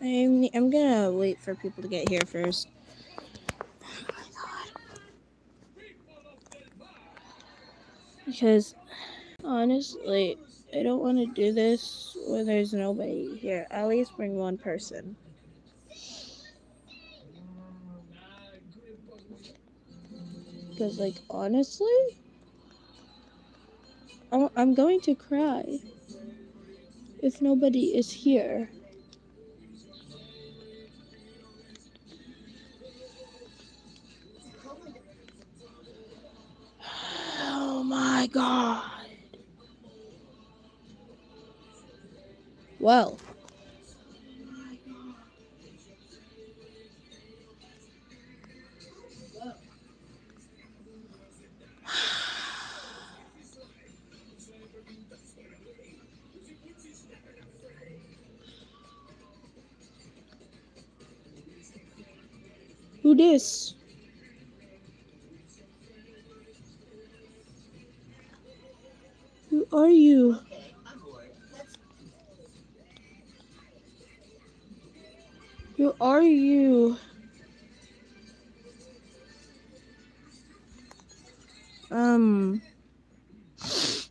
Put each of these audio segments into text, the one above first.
I'm gonna wait for people to get here first. Oh my god. Because honestly, I don't want to do this when there's nobody here. At least bring one person. Because, like, honestly, I'm going to cry if nobody is here. Oh my god. Well. Who this? Who are you? Who are you?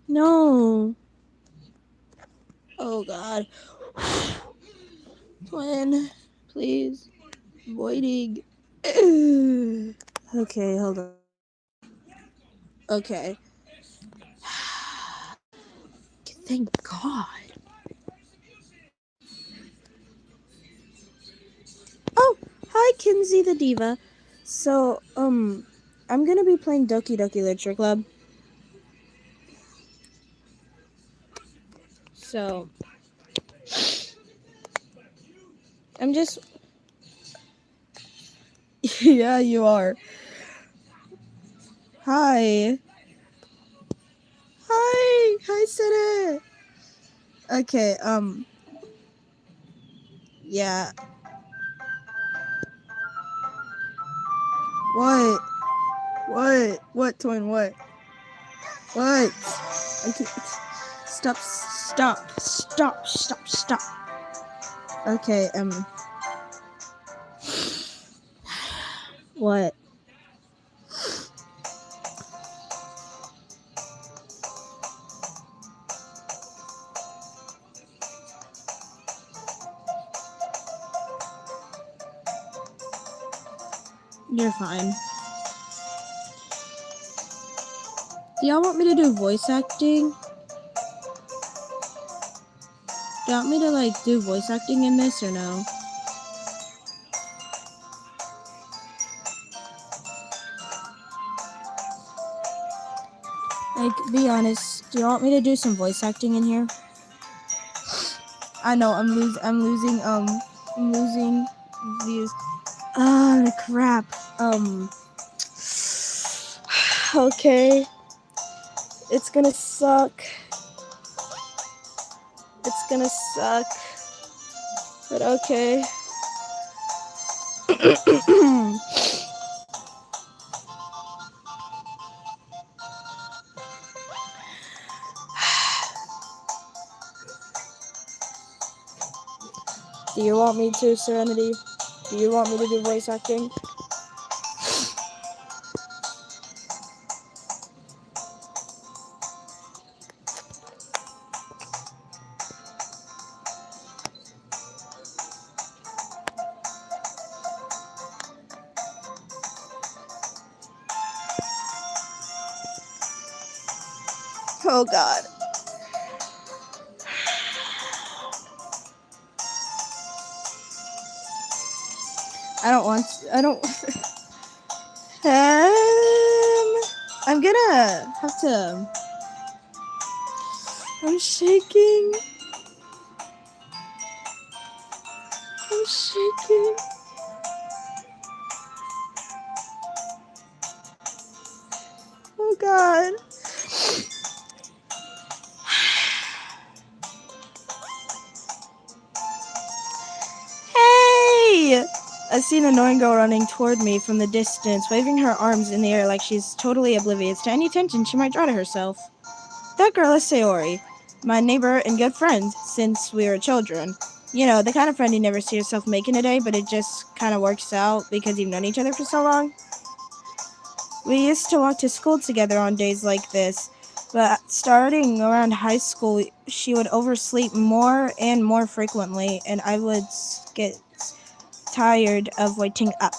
No. Oh god. Twin, please. Voiding. Okay, hold on. Okay. Thank God. Oh, hi, Kinsey the Diva. So, I'm gonna be playing Doki Doki Literature Club. So, I'm just... Yeah, you are. Hi. Hi, Sere. Okay, yeah. What? What, Twin, what? What? I can't... Stop. Okay, what? You're fine. Do y'all want me to do voice acting? Do you want me to, like, do voice acting in this or no? Like, be honest. Do you want me to do some voice acting in here? I know, I'm losing views. Ah, crap. Okay. It's gonna suck. But okay. Do you want me to, Serenity? Do you want me to do voice acting? Oh god. I don't I'm gonna have to... I'm shaking. Oh god. Hey! I see an annoying girl running toward me from the distance, waving her arms in the air like she's totally oblivious to any attention she might draw to herself. That girl is Sayori, my neighbor and good friend since we were children. You know, the kind of friend you never see yourself making a day, but it just kind of works out because you've known each other for so long. We used to walk to school together on days like this, but starting around high school, she would oversleep more and more frequently, and I would get tired of waking up.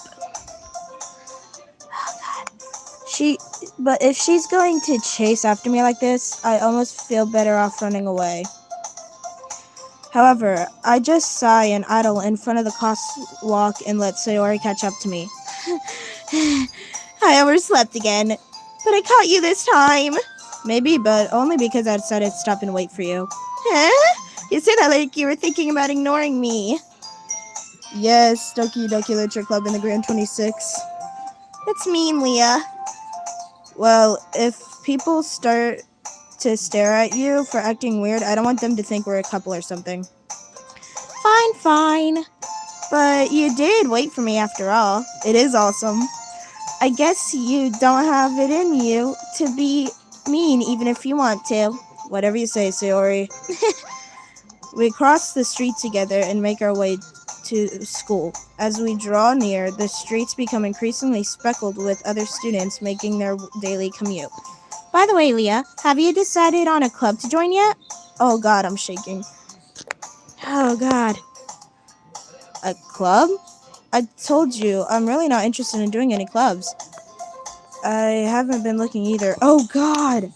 She, but if she's going to chase after me like this, I almost feel better off running away. However, I just sigh and idle in front of the crosswalk and let Sayori catch up to me. I overslept again, but I caught you this time. Maybe, but only because I decided to stop and wait for you. Huh? You said that like you were thinking about ignoring me. Yes, Doki Doki Literature Club in the Grand 26. That's mean, Leah. Well, if people start to stare at you for acting weird, I don't want them to think we're a couple or something. Fine. But you did wait for me after all. It is awesome. I guess you don't have it in you to be mean even if you want to. Whatever you say, Sayori. We cross the street together and make our way to school. As we draw near, the streets become increasingly speckled with other students making their daily commute. By the way, Leah, have you decided on a club to join yet? Oh god, I'm shaking. Oh god. A club? I told you, I'm really not interested in doing any clubs. I haven't been looking either. Oh god!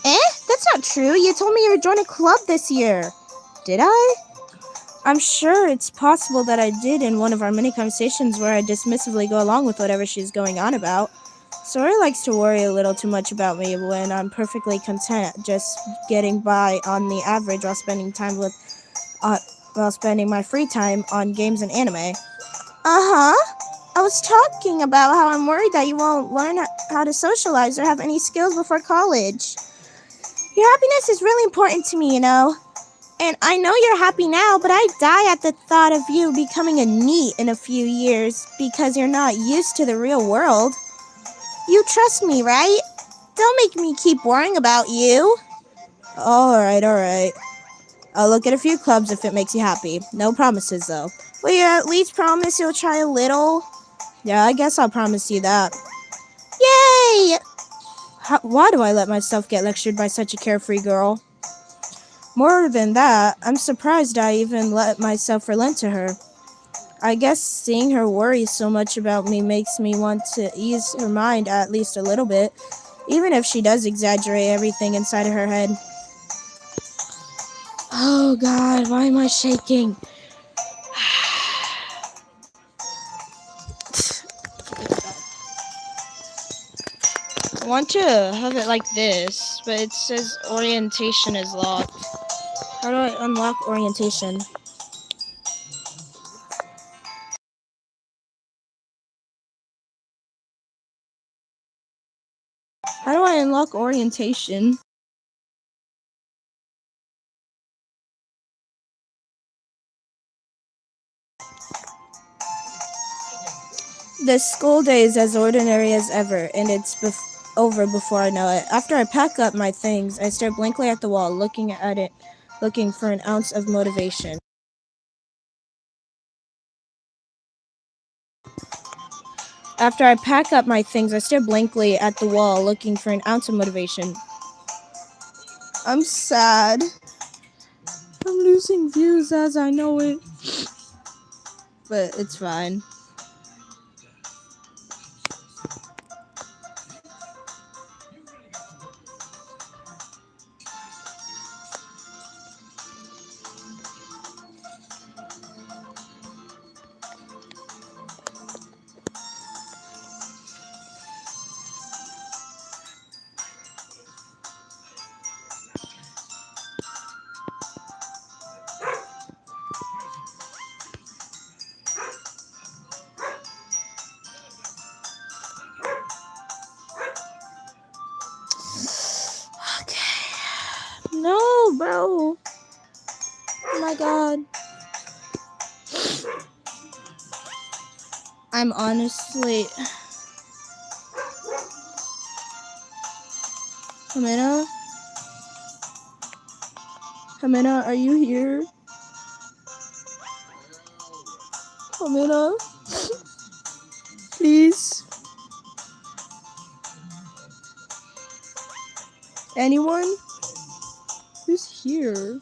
That's not true. You told me you were joining a club this year. Did I? I'm sure it's possible that I did in one of our many conversations where I dismissively go along with whatever she's going on about. Sora likes to worry a little too much about me when I'm perfectly content just getting by on the average while spending my free time on games and anime. Uh-huh. I was talking about how I'm worried that you won't learn how to socialize or have any skills before college. Your happiness is really important to me, you know. And I know you're happy now, but I die at the thought of you becoming a NEET in a few years because you're not used to the real world. You trust me, right? Don't make me keep worrying about you. Alright. I'll look at a few clubs if it makes you happy. No promises, though. Will you at least promise you'll try a little? Yeah, I guess I'll promise you that. Yay! Why do I let myself get lectured by such a carefree girl? More than that, I'm surprised I even let myself relent to her. I guess seeing her worry so much about me makes me want to ease her mind at least a little bit, even if she does exaggerate everything inside of her head. Oh god, why am I shaking? I want to have it like this, but it says orientation is locked. How do I unlock orientation? How do I unlock orientation? The school day is as ordinary as ever, and it's over before I know it. After I pack up my things, I stare blankly at the wall, looking at it, looking for an ounce of motivation. After I pack up my things, I stare blankly at the wall, looking for an ounce of motivation. I'm sad. I'm losing views as I know it. But it's fine. No, bro. Oh my god. I'm honestly... Kamina? Hamina, are you here? Hamina? Please? Anyone? Who's here?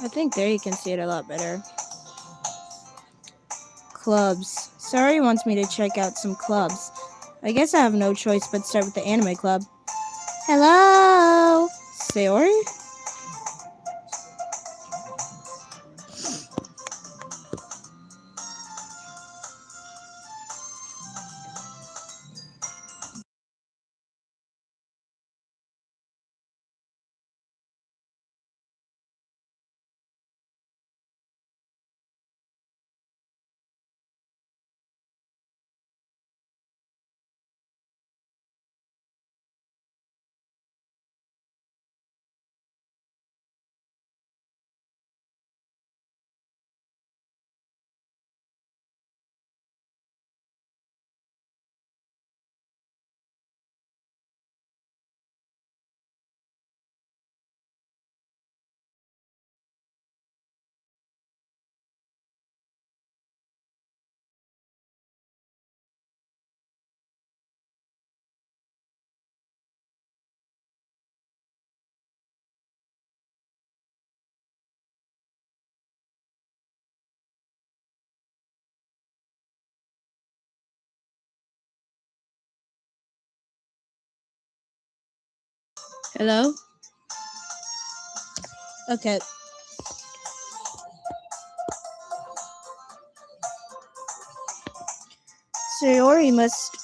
I think there you can see it a lot better. Clubs. Sari wants me to check out some clubs. I guess I have no choice but start with the anime club. Hello? Sayori? Hello? Okay. Sayori must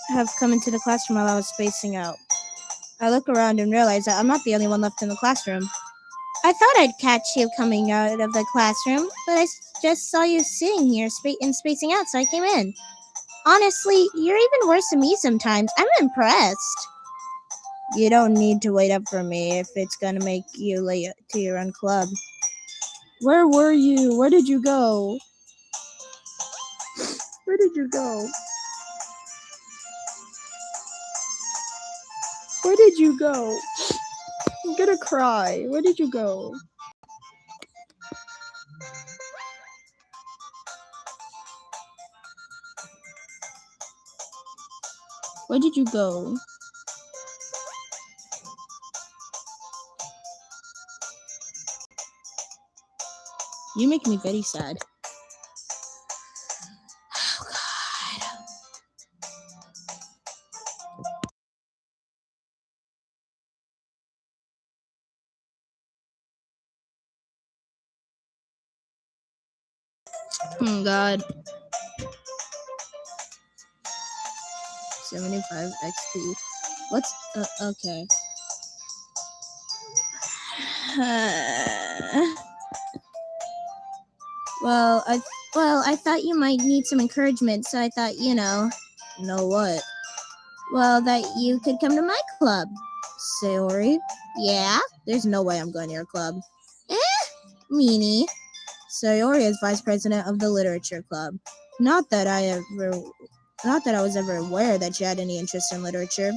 have come into the classroom while I was spacing out. I look around and realize that I'm not the only one left in the classroom. I thought I'd catch you coming out of the classroom, but just saw you sitting here spacing out, so I came in. Honestly, you're even worse than me sometimes. I'm impressed. You don't need to wait up for me if it's gonna make you late to your own club. Where were you? Where did you go? Where did you go? Where did you go? I'm gonna cry. Where did you go? Where did you go? You make me very sad. Oh, God. Oh, God. 75 XP. What's... okay. Well, I thought you might need some encouragement, so I thought, Know what? Well, that you could come to my club. Sayori? Yeah? There's no way I'm going to your club. Meanie. Sayori is vice president of the literature club. Not that I was ever aware that she had any interest in literature.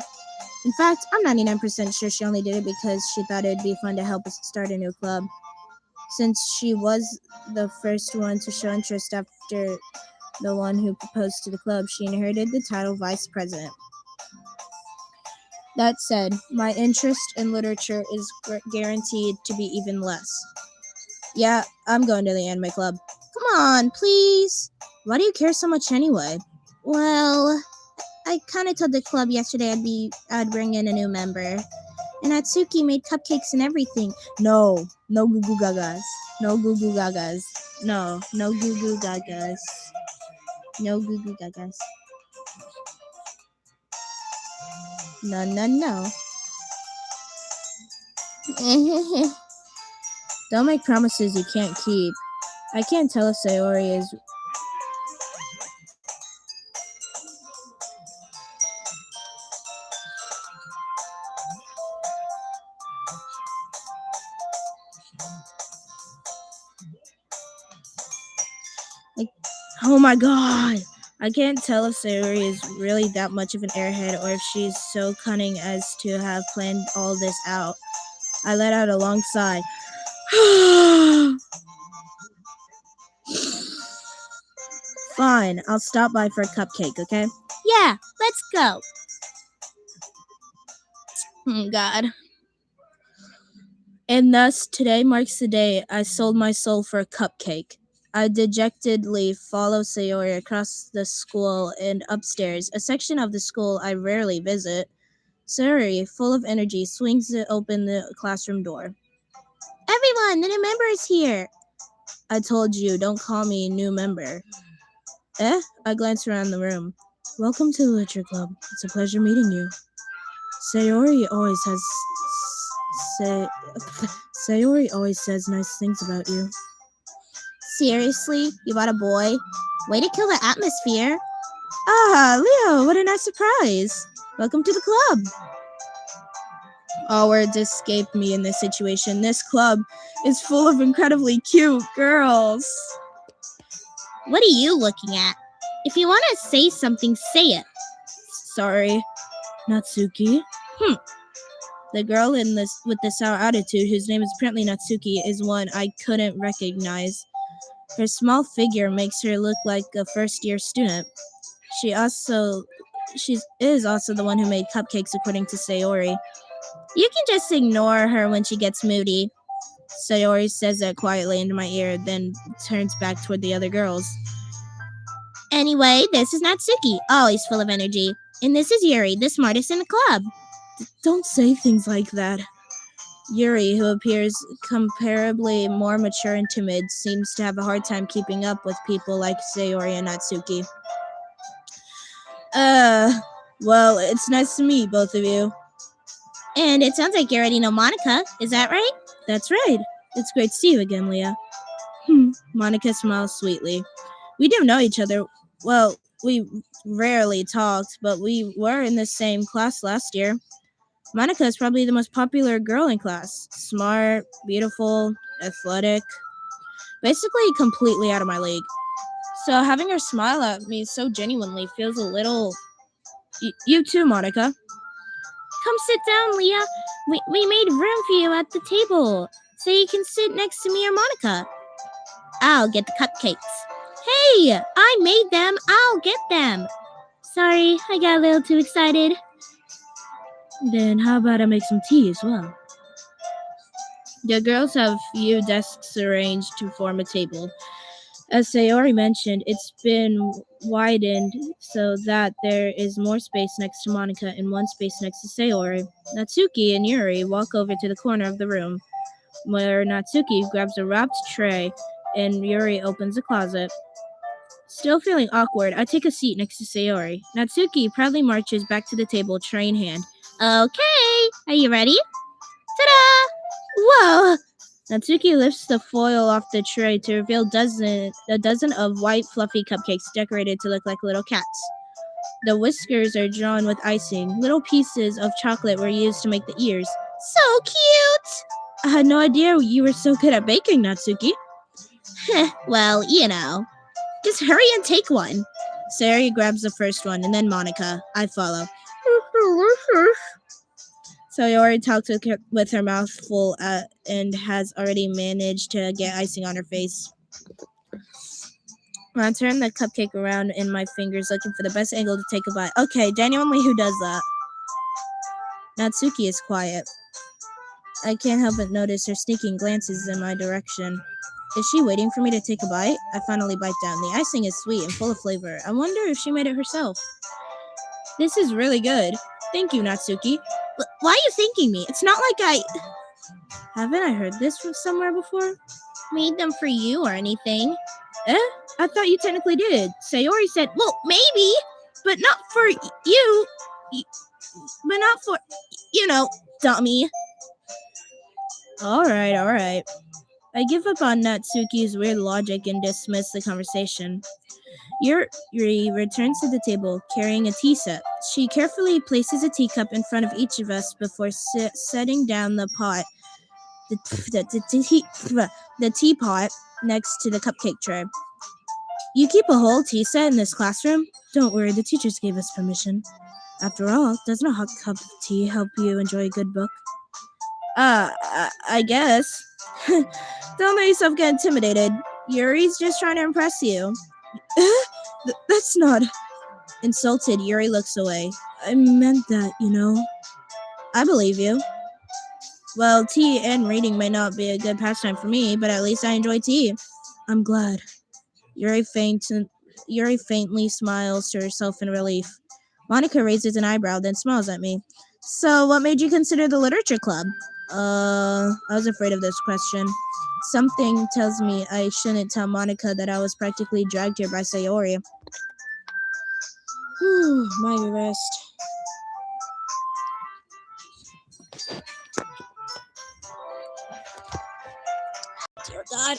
In fact, I'm 99% sure she only did it because she thought it'd be fun to help us start a new club. Since she was the first one to show interest after the one who proposed to the club, she inherited the title vice president. That said, my interest in literature is guaranteed to be even less. Yeah, I'm going to the anime club. Come on, please. Why do you care so much anyway? Well, I kind of told the club yesterday I'd bring in a new member. And Atsuki made cupcakes and everything. No goo goo gagas. No goo goo gagas. No goo goo gagas. No goo goo gagas. No. Don't make promises you can't keep. I can't tell if Sayori is... Like, oh my God. I can't tell if Sayori is really that much of an airhead or if she's so cunning as to have planned all this out. I let out a long sigh. Fine, I'll stop by for a cupcake, okay? Yeah, let's go. Oh, God. And thus, today marks the day I sold my soul for a cupcake. I dejectedly follow Sayori across the school and upstairs, a section of the school I rarely visit. Sayori, full of energy, swings open the classroom door. Everyone, the new member is here. I told you, don't call me new member. I glance around the room. Welcome to the Literature Club. It's a pleasure meeting you. Sayori always says nice things about you. Seriously? You bought a boy? Way to kill the atmosphere. Ah, Leo, what a nice surprise. Welcome to the club. All words escaped me in this situation. This club is full of incredibly cute girls. What are you looking at? If you want to say something, say it. Sorry. Natsuki? The girl with the sour attitude, whose name is apparently Natsuki, is one I couldn't recognize. Her small figure makes her look like a first-year student. She is also the one who made cupcakes, according to Sayori. You can just ignore her when she gets moody. Sayori says that quietly into my ear, then turns back toward the other girls. Anyway, this is Natsuki, always full of energy. And this is Yuri, the smartest in the club. Don't say things like that. Yuri, who appears comparably more mature and timid, seems to have a hard time keeping up with people like Sayori and Natsuki. Well, it's nice to meet both of you. And it sounds like you already know Monica, is that right? That's right. It's great to see you again, Leah. Monica smiles sweetly. We do know each other. Well, we rarely talked, but we were in the same class last year. Monica is probably the most popular girl in class. Smart, beautiful, athletic. Basically completely out of my league. So having her smile at me so genuinely feels a little... You too, Monica. Come sit down, Leah. We made room for you at the table, so you can sit next to me or Monica. I'll get the cupcakes. Hey, I made them. I'll get them. Sorry, I got a little too excited. Then how about I make some tea as well? The girls have a few desks arranged to form a table. As Sayori mentioned, it's been widened so that there is more space next to Monica and one space next to Sayori. Natsuki and Yuri walk over to the corner of the room, where Natsuki grabs a wrapped tray and Yuri opens a closet. Still feeling awkward, I take a seat next to Sayori. Natsuki proudly marches back to the table, tray in hand. Okay, are you ready? Ta-da! Whoa! Natsuki lifts the foil off the tray to reveal a dozen of white, fluffy cupcakes decorated to look like little cats. The whiskers are drawn with icing. Little pieces of chocolate were used to make the ears. So cute! I had no idea you were so good at baking, Natsuki. Well, you know. Just hurry and take one. Sayori grabs the first one, and then Monica. I follow. Sayori talks with her mouth full and has already managed to get icing on her face. I turn the cupcake around in my fingers, looking for the best angle to take a bite. Okay, genuinely, who does that? Natsuki is quiet. I can't help but notice her sneaking glances in my direction. Is she waiting for me to take a bite? I finally bite down. The icing is sweet and full of flavor. I wonder if she made it herself. This is really good. Thank you, Natsuki. Why are you thanking me? It's not like Haven't I heard this from somewhere before? Made them for you or anything. I thought you technically did. Sayori said, well, maybe, but not for you. But not for, dummy. Alright. I give up on Natsuki's weird logic and dismiss the conversation. Yuri returns to the table, carrying a tea set. She carefully places a teacup in front of each of us before setting down the pot, the teapot next to the cupcake tray. You keep a whole tea set in this classroom? Don't worry, the teachers gave us permission. After all, doesn't a hot cup of tea help you enjoy a good book? I guess. Don't let yourself get intimidated. Yuri's just trying to impress you. That's not. Insulted, Yuri looks away. I meant that, you know. I believe you. Well, tea and reading may not be a good pastime for me, but at least I enjoy tea. I'm glad. Yuri faintly smiles to herself in relief. Monica raises an eyebrow, then smiles at me. So, what made you consider the literature club? I was afraid of this question. Something tells me I shouldn't tell Monica that I was practically dragged here by Sayori. My rest. Dear God.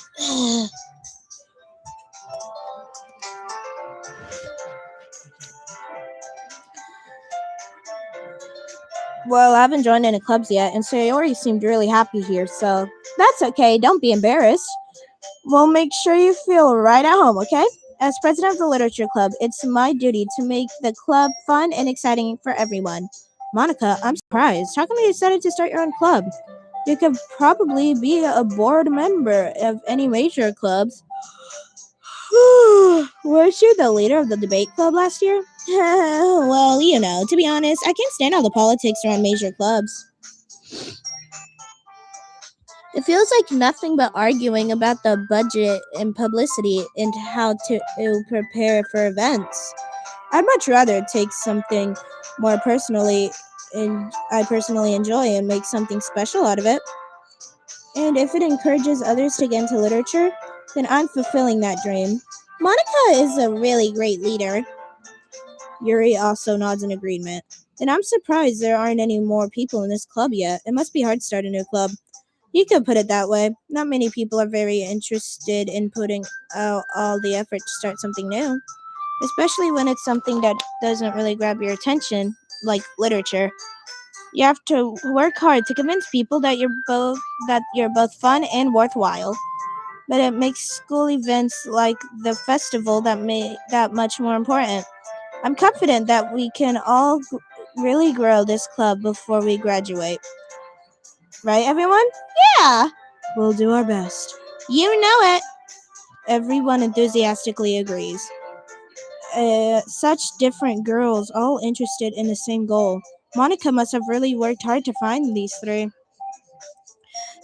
Well, I haven't joined any clubs yet, and Sayori seemed really happy here, so that's okay. Don't be embarrassed. We'll make sure you feel right at home, okay? As president of the literature club, it's my duty to make the club fun and exciting for everyone. Monica, I'm surprised. How come you decided to start your own club? You could probably be a board member of any major clubs. Weren't you the leader of the debate club last year? Well, you know, to be honest, I can't stand all the politics around major clubs. It feels like nothing but arguing about the budget and publicity and how to prepare for events. I'd much rather take something more personally and I personally enjoy and make something special out of it. And if it encourages others to get into literature, then I'm fulfilling that dream. Monica is a really great leader. Yuri also nods in agreement. And I'm surprised there aren't any more people in this club yet. It must be hard to start a new club. You could put it that way. Not many people are very interested in putting out all the effort to start something new, especially when it's something that doesn't really grab your attention, like literature. You have to work hard to convince people that you're both fun and worthwhile. But it makes school events like the festival that much more important. I'm confident that we can all really grow this club before we graduate. Right, everyone? Yeah. We'll do our best. You know it. Everyone enthusiastically agrees. Such different girls, all interested in the same goal. Monica must have really worked hard to find these three.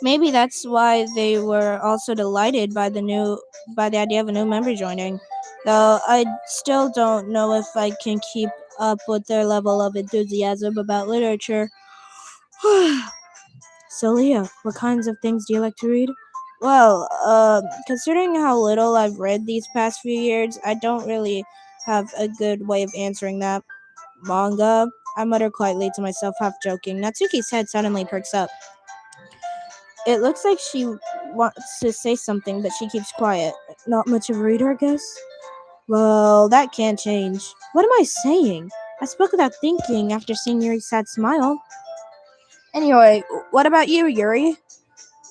Maybe that's why they were also delighted by the idea of a new member joining. Though I still don't know if I can keep up with their level of enthusiasm about literature. So, Leah, what kinds of things do you like to read? Well, considering how little I've read these past few years, I don't really have a good way of answering that. Manga? I mutter quietly to myself, half joking. Natsuki's head suddenly perks up. It looks like she wants to say something, but she keeps quiet. Not much of a reader, I guess? Well, that can't change. What am I saying? I spoke without thinking after seeing Yuri's sad smile. Anyway, what about you, Yuri?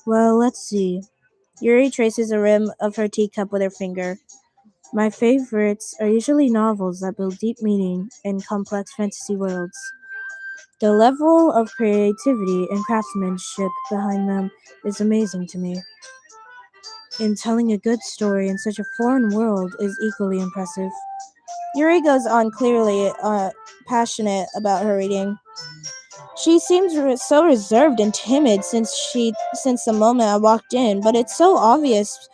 Well, let's see. Yuri traces the rim of her teacup with her finger. My favorites are usually novels that build deep meaning in complex fantasy worlds. The level of creativity and craftsmanship behind them is amazing to me. And telling a good story in such a foreign world is equally impressive. Yuri goes on clearly passionate about her reading. She seems so reserved and timid since the moment I walked in, but it's so obvious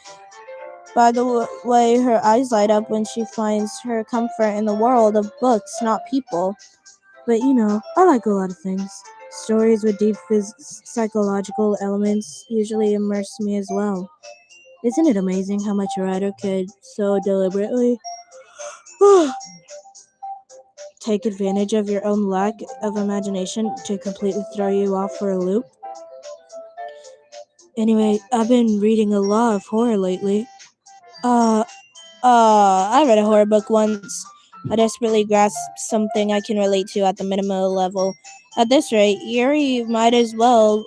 by the way her eyes light up when she finds her comfort in the world of books, not people. But you know, I like a lot of things. Stories with deep psychological elements usually immerse me as well. Isn't it amazing how much a writer could so deliberately take advantage of your own lack of imagination to completely throw you off for a loop? Anyway, I've been reading a lot of horror lately. I read a horror book once. I desperately grasped something I can relate to at the minimal level. At this rate, Yuri might as well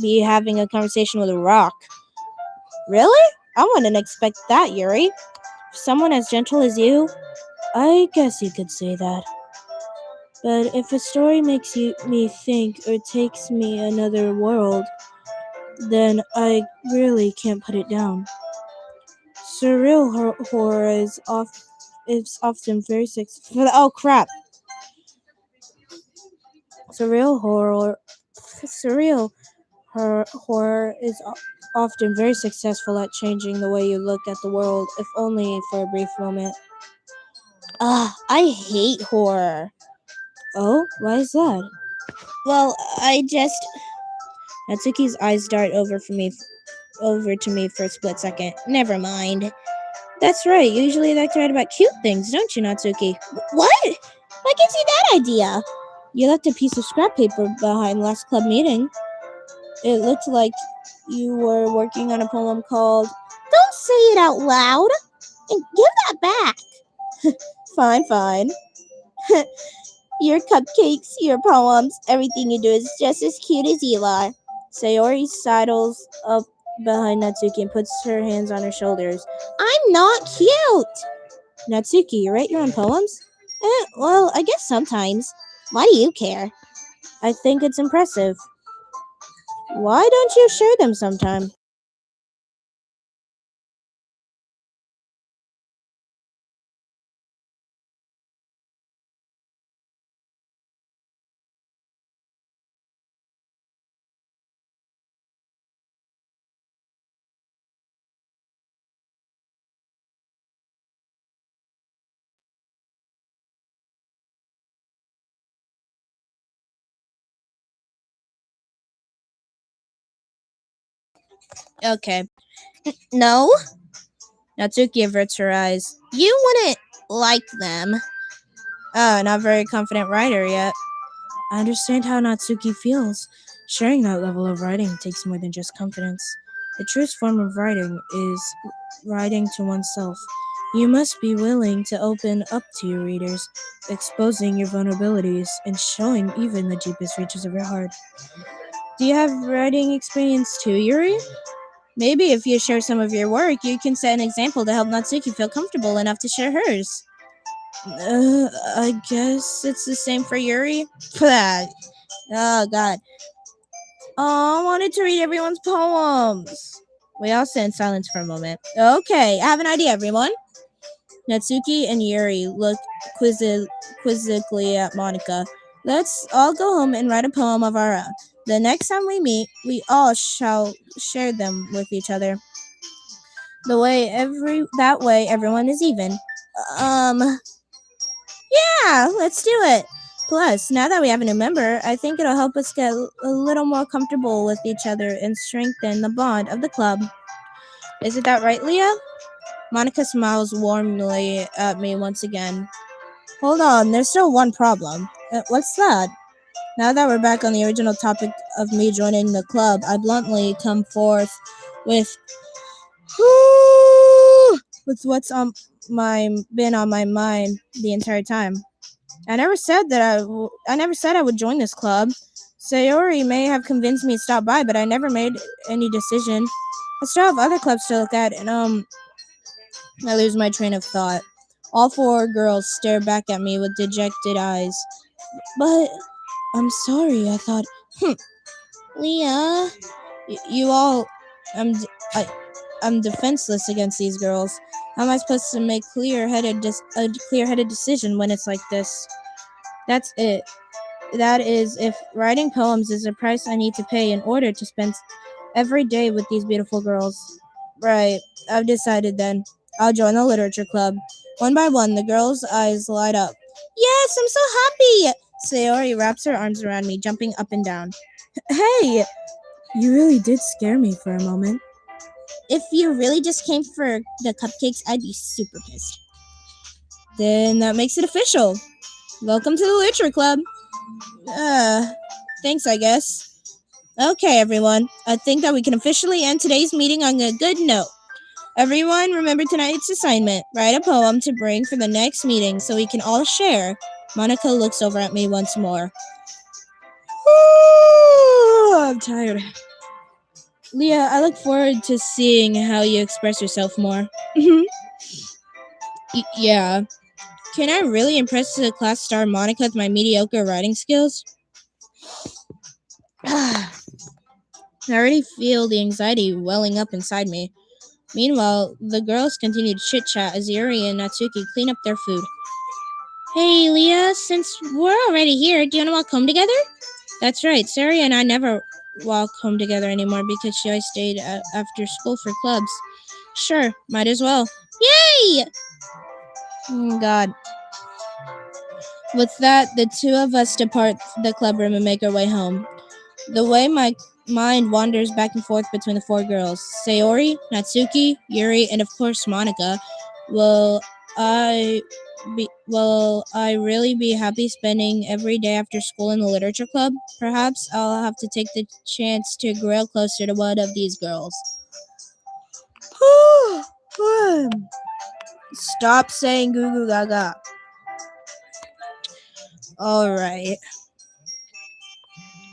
be having a conversation with a rock. Really? I wouldn't expect that, Yuri. Someone as gentle as you? I guess you could say that. But if a story makes me think or takes me another world, then I really can't put it down. Surreal horror is often very oh crap! Surreal horror, surreal horror is often very successful at changing the way you look at the world, if only for a brief moment. I hate horror. Oh, why is that? Well, Natsuki's eyes dart over to me for a split second. Never mind. That's right. You usually like to write about cute things, don't you, Natsuki? What? What gives you that idea? You left a piece of scrap paper behind last club meeting. It looked like you were working on a poem called Don't Say It Out Loud and Give That Back. Fine. Your cupcakes, your poems, everything you do is just as cute as you are. Sayori sidles up behind Natsuki and puts her hands on her shoulders. I'm not cute! Natsuki, you write your own poems? Well, I guess sometimes. Why do you care? I think it's impressive. Why don't you share them sometime? Okay. No? Natsuki averts her eyes. You wouldn't like them. Not very confident writer yet. I understand how Natsuki feels. Sharing that level of writing takes more than just confidence. The truest form of writing is writing to oneself. You must be willing to open up to your readers, exposing your vulnerabilities and showing even the deepest reaches of your heart. Do you have writing experience too, Yuri? Maybe if you share some of your work, you can set an example to help Natsuki feel comfortable enough to share hers. I guess it's the same for Yuri. Oh, God. Oh, I wanted to read everyone's poems. We all sat in silence for a moment. Okay, I have an idea, everyone. Natsuki and Yuri look quizzically at Monica. Let's all go home and write a poem of our own. The next time we meet, we all shall share them with each other. That way everyone is even. Yeah, let's do it. Plus, now that we have a new member, I think it'll help us get a little more comfortable with each other and strengthen the bond of the club. Isn't that right, Leah? Monica smiles warmly at me once again. Hold on, there's still one problem. What's that? Now that we're back on the original topic of me joining the club, I bluntly come forth with what's been on my mind the entire time. I never said I would join this club. Sayori may have convinced me to stop by, but I never made any decision. I still have other clubs to look at, and I lose my train of thought. All four girls stare back at me with dejected eyes. But I'm sorry, I thought. Leah, you all, I'm defenseless against these girls. How am I supposed to make a clear-headed decision when it's like this? That's it. That is, if writing poems is a price I need to pay in order to spend every day with these beautiful girls. Right, I've decided then. I'll join the literature club. One by one, the girls' eyes light up. Yes, I'm so happy! Sayori wraps her arms around me, jumping up and down. Hey! You really did scare me for a moment. If you really just came for the cupcakes, I'd be super pissed. Then that makes it official. Welcome to the literature club. Thanks, I guess. Okay, everyone. I think that we can officially end today's meeting on a good note. Everyone, remember tonight's assignment. Write a poem to bring for the next meeting so we can all share. Monica looks over at me once more. I'm tired. Leah, I look forward to seeing how you express yourself more. Yeah. Can I really impress the class star Monica with my mediocre writing skills? I already feel the anxiety welling up inside me. Meanwhile, the girls continue to chit-chat as Yuri and Natsuki clean up their food. Hey, Leah, since we're already here, do you want to walk home together? That's right. Sari and I never walk home together anymore because she always stayed after school for clubs. Sure, might as well. Yay! God. With that, the two of us depart the clubroom and make our way home. The way my mind wanders back and forth between the four girls, Sayori, Natsuki, Yuri, and of course Monica, will I really be happy spending every day after school in the literature club? Perhaps I'll have to take the chance to grow closer to one of these girls. Stop saying goo goo gaga. Alright.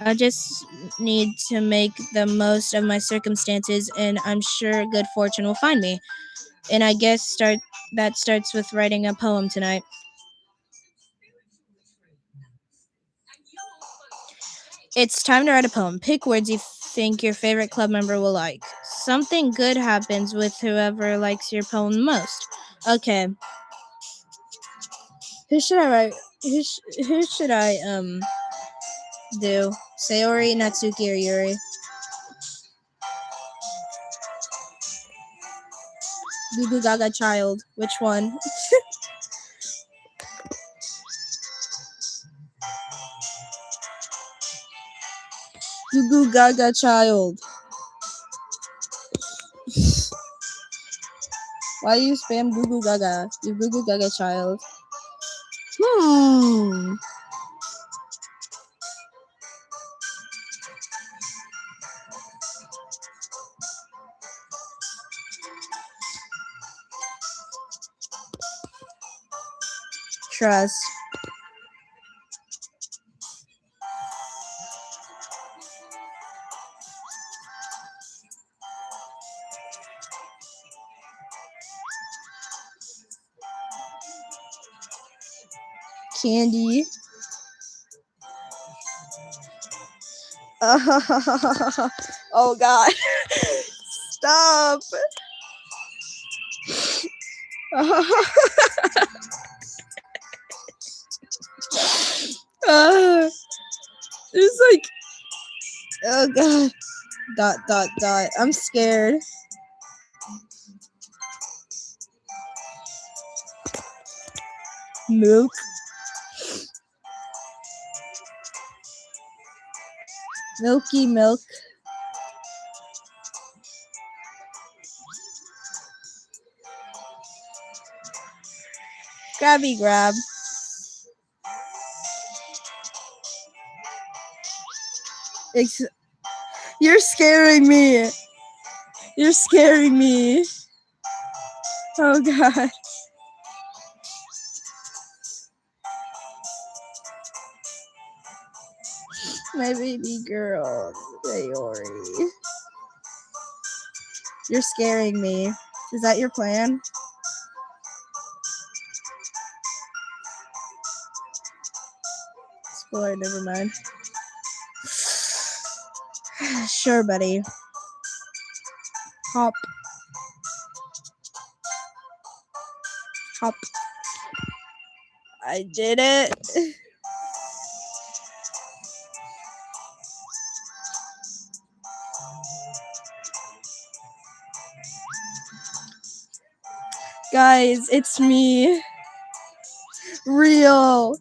I just need to make the most of my circumstances, and I'm sure good fortune will find me. And I guess that starts with writing a poem tonight. It's time to write a poem. Pick words you think your favorite club member will like. Something good happens with whoever likes your poem most. Okay. Who should I write? Who should I do? Sayori, Natsuki, or Yuri? Goo Goo Gaga Child. Which one? Goo Goo Gaga Child. Why do you spam Goo Goo Gaga? You Goo Goo Gaga Child. Trust. Candy. Oh God. Stop. It's like, oh God. Dot. I'm scared. Milk. Milky milk. Grabby grab. You're scaring me. You're scaring me. Oh God. My baby girl, Sayori. You're scaring me. Is that your plan? Spoiler, never mind. Sure, buddy. Hop. Hop. I did it. Guys, it's me. Real.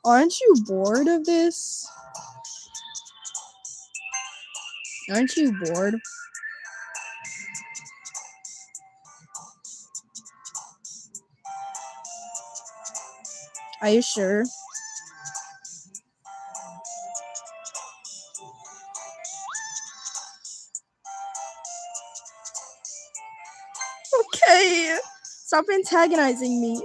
Aren't you bored of this? Aren't you bored? Are you sure? Okay. Stop antagonizing me.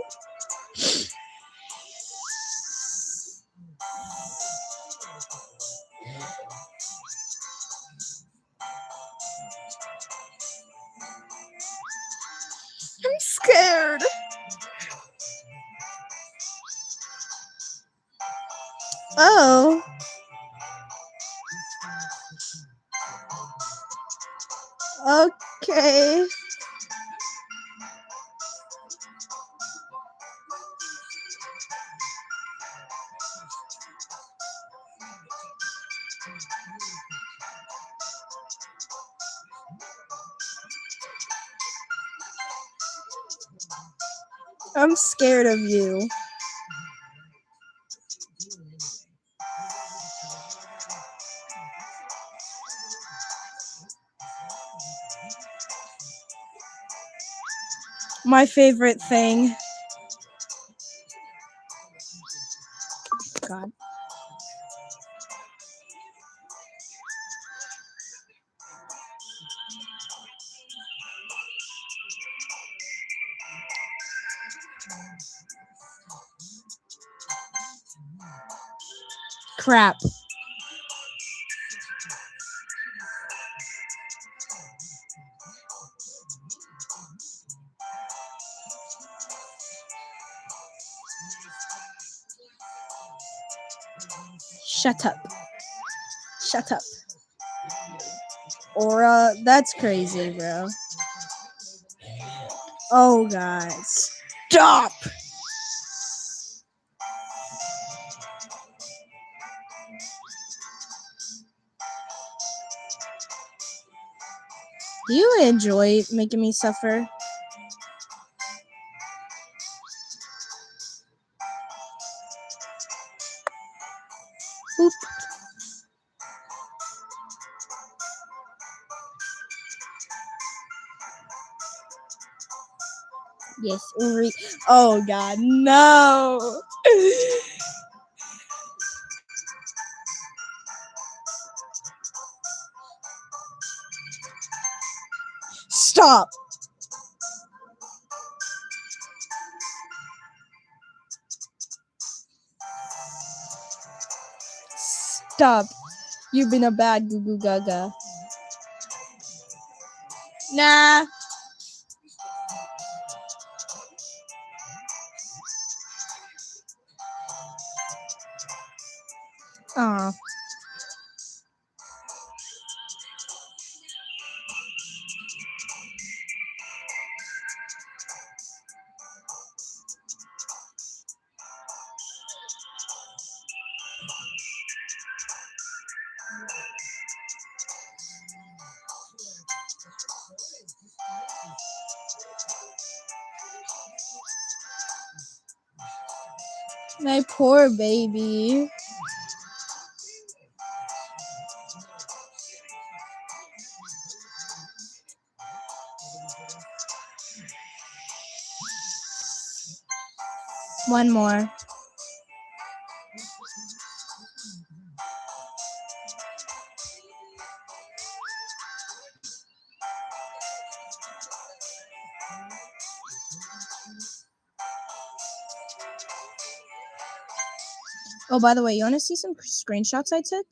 Oh. Okay. I'm scared of you. My favorite thing. God. Crap. Shut up. Shut up. Aura, that's crazy, bro. Oh, God. Stop! Do you enjoy making me suffer? Oop. Yes, Uri. Oh, God, no! Stop! Stop. You've been a bad goo goo gaga. Nah. Aw. My poor baby. One more. Oh, by the way, you want to see some screenshots I took?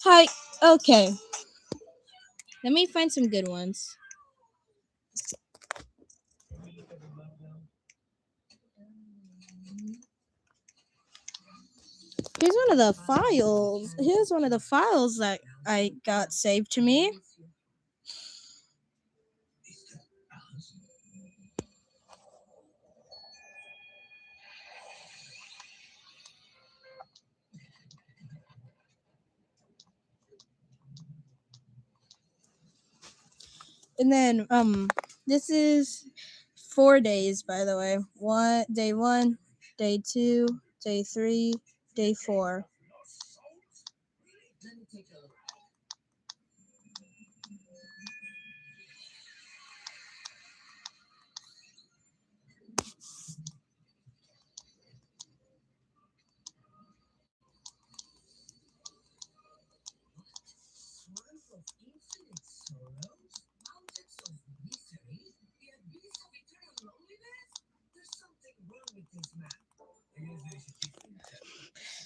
Hi. Okay. Let me find some good ones. Here's one of the files. Here's one of the files that I got saved to me. And then this is 4 days, by the way. Day 1, day 2, day 3, day 4.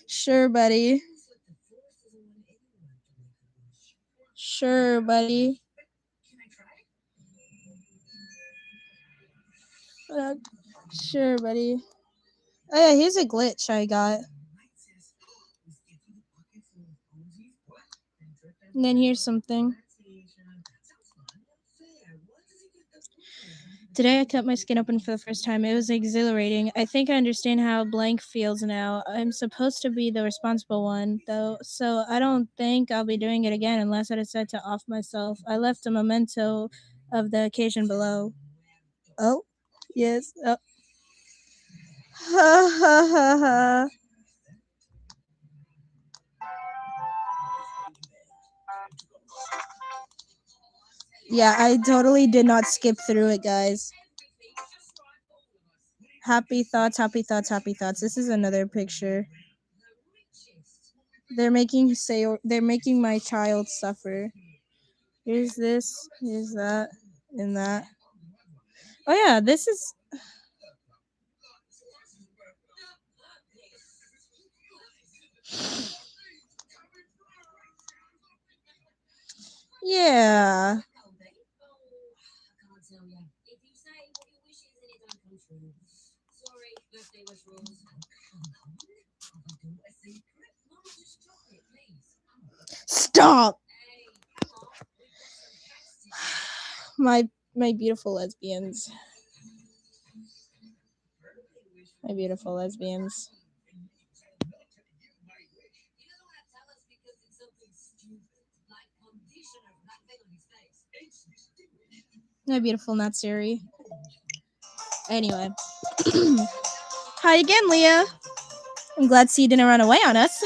Sure, buddy. Sure, buddy. Sure, buddy. Oh yeah, here's a glitch I got. And then here's something. Today I cut my skin open for the first time. It was exhilarating. I think I understand how blank feels now. I'm supposed to be the responsible one, though, so I don't think I'll be doing it again unless I decide to off myself. I left a memento of the occasion below. Oh, yes. Oh. Ha ha ha ha. Yeah, I totally did not skip through it, guys. Happy thoughts, happy thoughts, happy thoughts. This is another picture. They're making my child suffer. Here's this, here's that, and that. Oh yeah, this is yeah. Stop. My beautiful lesbians. My beautiful lesbians. My beautiful Natsuri. Anyway. Hi again, Leah. I'm glad to see you didn't run away on us.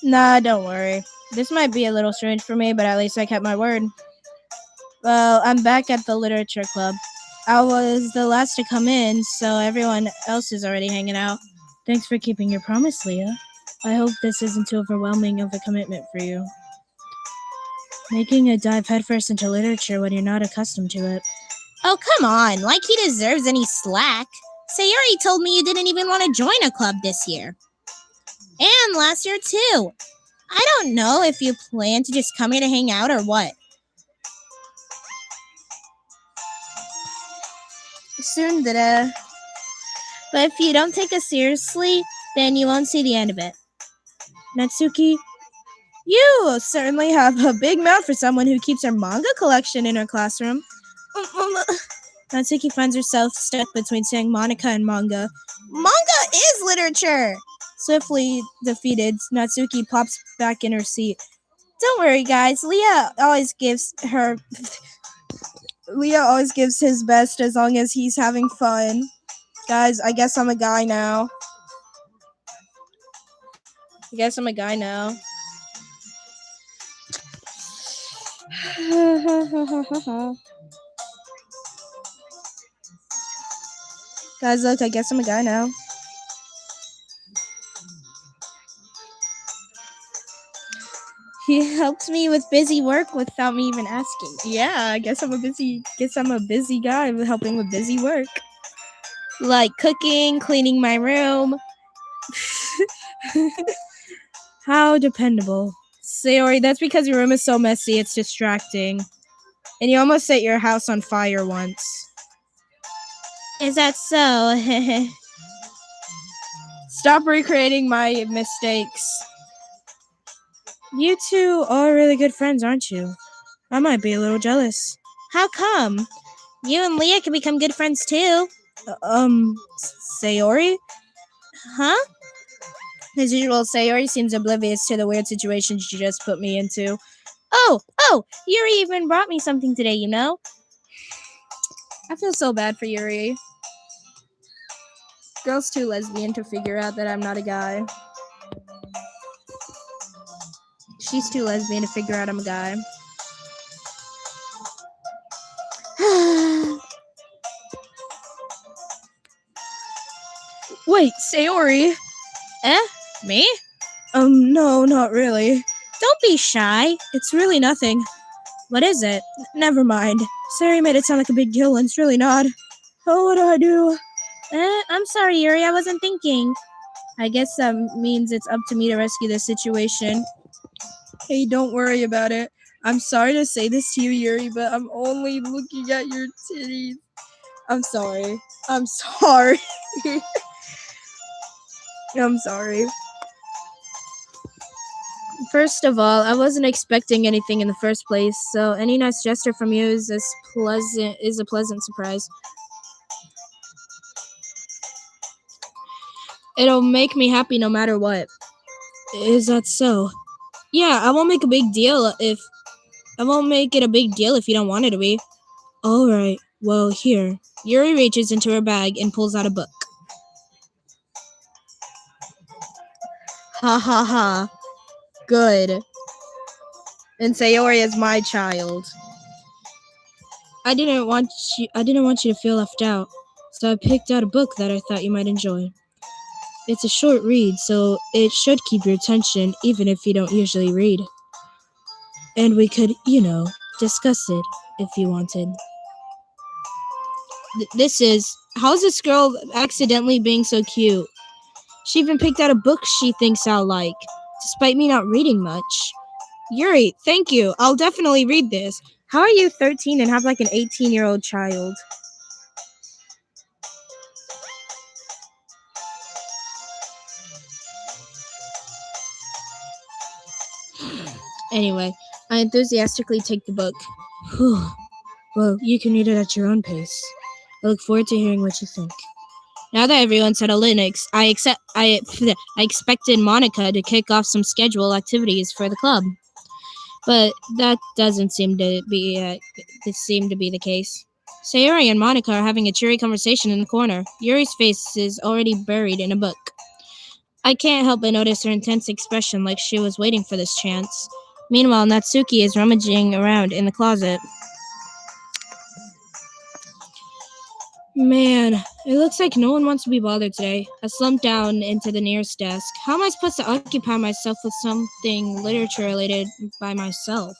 Nah, don't worry. This might be a little strange for me, but at least I kept my word. Well, I'm back at the literature club. I was the last to come in, so everyone else is already hanging out. Thanks for keeping your promise, Leah. I hope this isn't too overwhelming of a commitment for you. Making a dive headfirst into literature when you're not accustomed to it. Oh, come on. Like he deserves any slack. Sayuri told me you didn't even want to join a club this year. And last year, too. I don't know if you plan to just come here to hang out or what. Tsundere. But if you don't take us seriously, then you won't see the end of it. Natsuki, you certainly have a big mouth for someone who keeps her manga collection in her classroom. Natsuki finds herself stuck between saying Monica and manga. Manga is literature! Swiftly defeated, Natsuki pops back in her seat. Don't worry, guys. Leah always gives his best as long as he's having fun. Guys, I guess I'm a guy now. Guys, look, I guess I'm a guy now. He helped me with busy work without me even asking. Yeah, I guess I'm a busy guy helping with busy work. Like cooking, cleaning my room. How dependable. Sayori, that's because your room is so messy, it's distracting. And you almost set your house on fire once. Is that so? Stop recreating my mistakes. You two are really good friends, aren't you? I might be a little jealous. How come? You and Leah can become good friends too. Sayori? Huh? As usual, Sayori seems oblivious to the weird situation she just put me into. Oh, Yuri even brought me something today, you know? I feel so bad for Yuri. Girl's too lesbian to figure out that I'm not a guy. She's too lesbian to figure out I'm a guy. Wait, Sayori? Me? No, not really. Don't be shy. It's really nothing. What is it? Never mind. Sayori made it sound like a big deal and it's really not. Oh, what do I do? I'm sorry, Yuri. I wasn't thinking. I guess that means it's up to me to rescue this situation. Hey, don't worry about it. I'm sorry to say this to you, Yuri, but I'm only looking at your titties. I'm sorry. I'm sorry. I'm sorry. First of all, I wasn't expecting anything in the first place, so any nice gesture from you is a pleasant surprise. It'll make me happy no matter what. Is that so? Yeah, I won't make a big deal if you don't want it to be. Alright, well, here. Yuri reaches into her bag and pulls out a book. Ha ha ha. Good. And Sayori is my child. I didn't want you to feel left out, so I picked out a book that I thought you might enjoy. It's a short read, so it should keep your attention even if you don't usually read. And we could, discuss it if you wanted. How's this girl accidentally being so cute? She even picked out a book she thinks I'll like, despite me not reading much. Yuri, thank you. I'll definitely read this. How are you 13 and have like an 18-year-old child? Anyway, I enthusiastically take the book. Whew. Well, you can read it at your own pace. I look forward to hearing what you think. Now that everyone's settled in, I expected Monica to kick off some scheduled activities for the club, but that doesn't seem to be the case. Sayori and Monica are having a cheery conversation in the corner. Yuri's face is already buried in a book. I can't help but notice her intense expression, like she was waiting for this chance. Meanwhile, Natsuki is rummaging around in the closet. Man, it looks like no one wants to be bothered today. I slumped down into the nearest desk. How am I supposed to occupy myself with something literature-related by myself?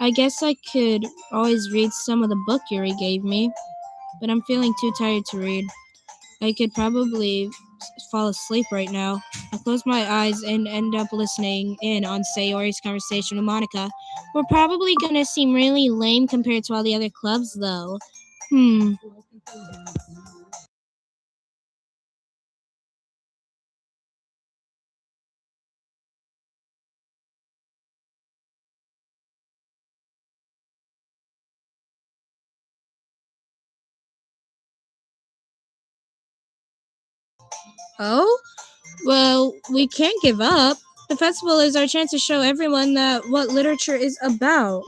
I guess I could always read some of the book Yuri gave me, but I'm feeling too tired to read. I could probably fall asleep right now. I close my eyes and end up listening in on Sayori's conversation with Monica. We're probably gonna seem really lame compared to all the other clubs, though. Oh? Well, we can't give up. The festival is our chance to show everyone what literature is about.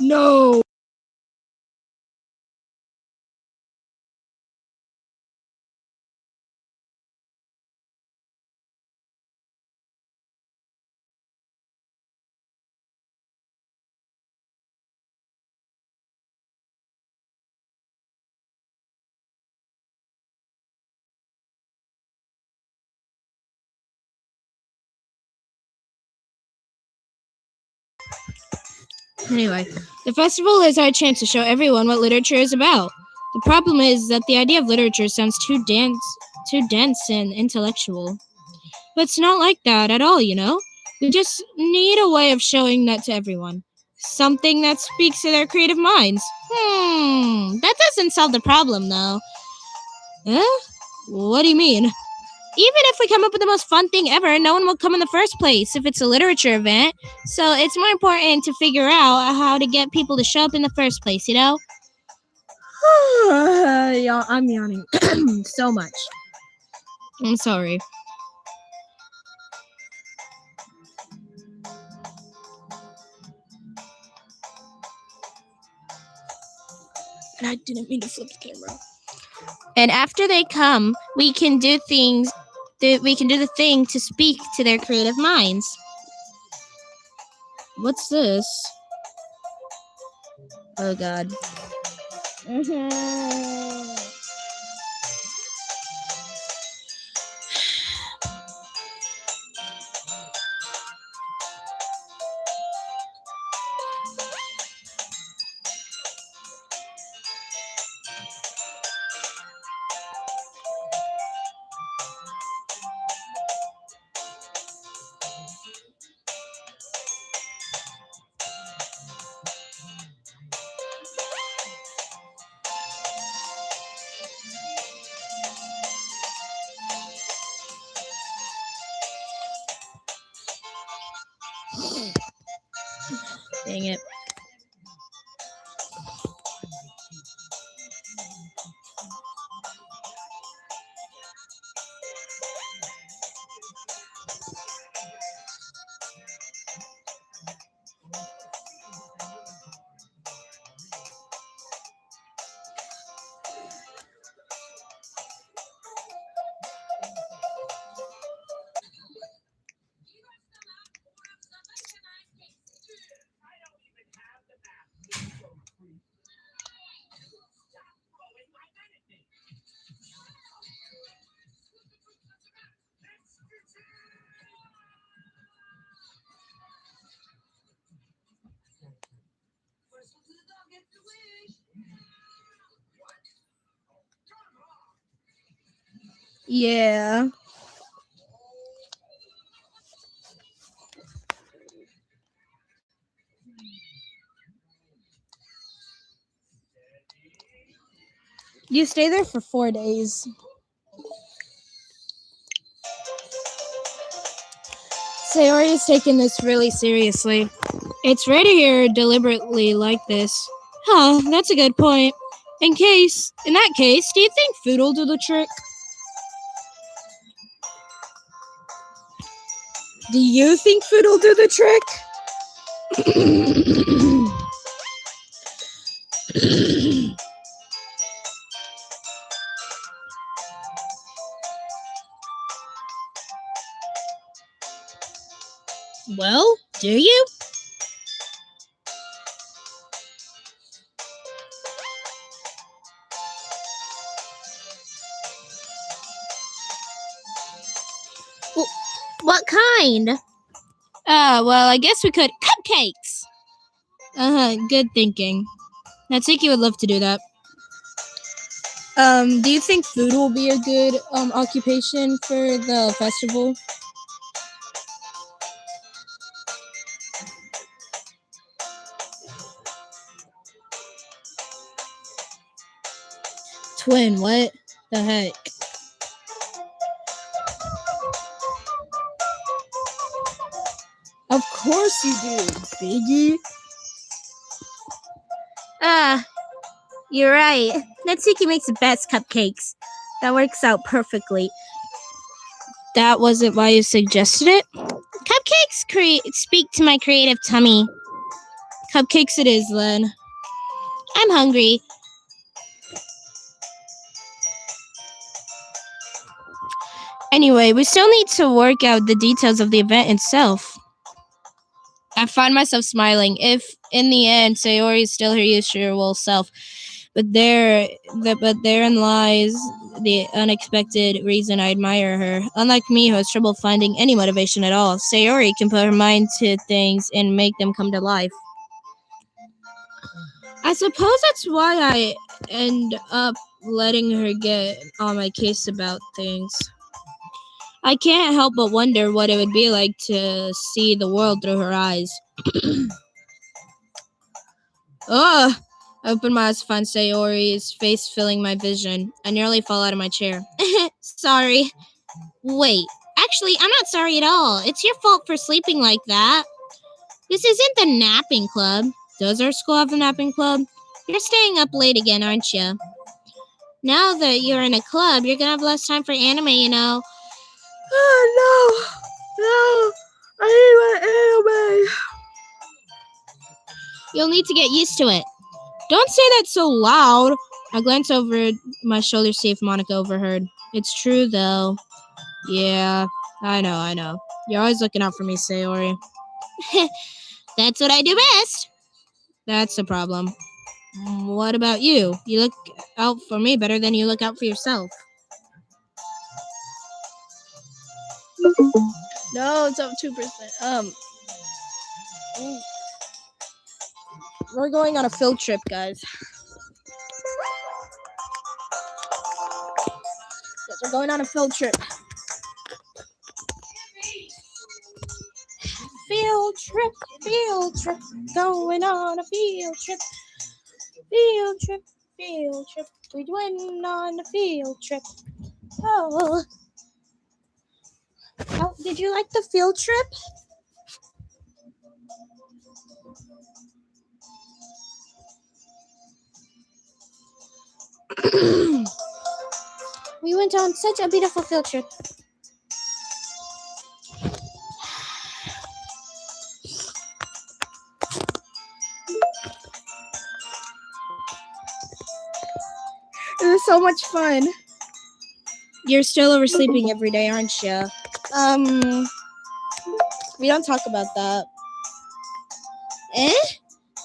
No. Anyway, the festival is our chance to show everyone what literature is about. The problem is that the idea of literature sounds too dense and intellectual. But it's not like that at all, We just need a way of showing that to everyone. Something that speaks to their creative minds. That doesn't solve the problem, though. Huh? What do you mean? Even if we come up with the most fun thing ever, no one will come in the first place if it's a literature event. So it's more important to figure out how to get people to show up in the first place, Yeah, I'm yawning so much. I'm sorry. And I didn't mean to flip the camera. And after they come, we can do things. We can do the thing to speak to their creative minds. What's this? Oh God. Dang it. Yeah. You stay there for 4 days. Sayori is taking this really seriously. It's rare to hear her deliberately like this. Huh, that's a good point. In that case, do you think food will do the trick? Do you think food will do the trick? Well, do you? What kind? Well, I guess we could. Cupcakes! Good thinking. Natsuki would love to do that. Do you think food will be a good, occupation for the festival? Twin, what the heck? Of course you do, Biggie. You're right. Natsuki makes the best cupcakes. That works out perfectly. That wasn't why you suggested it? Cupcakes speak to my creative tummy. Cupcakes it is, then. I'm hungry. Anyway, we still need to work out the details of the event itself. I find myself smiling. If, in the end, Sayori is still her usual self, but therein lies the unexpected reason I admire her. Unlike me, who has trouble finding any motivation at all, Sayori can put her mind to things and make them come to life. I suppose that's why I end up letting her get on my case about things. I can't help but wonder what it would be like to see the world through her eyes. Ugh! I open my eyes to find Sayori's face filling my vision. I nearly fall out of my chair. Sorry. Wait, actually, I'm not sorry at all. It's your fault for sleeping like that. This isn't the napping club. Does our school have a napping club? You're staying up late again, aren't you? Now that you're in a club, you're gonna have less time for anime, you know. Oh, no. I need my anime. You'll need to get used to it. Don't say that so loud. I glance over my shoulder to see if Monica overheard. It's true, though. Yeah, I know. You're always looking out for me, Sayori. That's what I do best. That's the problem. What about you? You look out for me better than you look out for yourself. No, it's up 2%. We're going on a field trip, guys. Yes, we're going on a field trip. Field trip, going on a field trip. Field trip. We went on a field trip. Oh, did you like the field trip? We went on such a beautiful field trip. It was so much fun. You're still oversleeping every day, aren't you? We don't talk about that.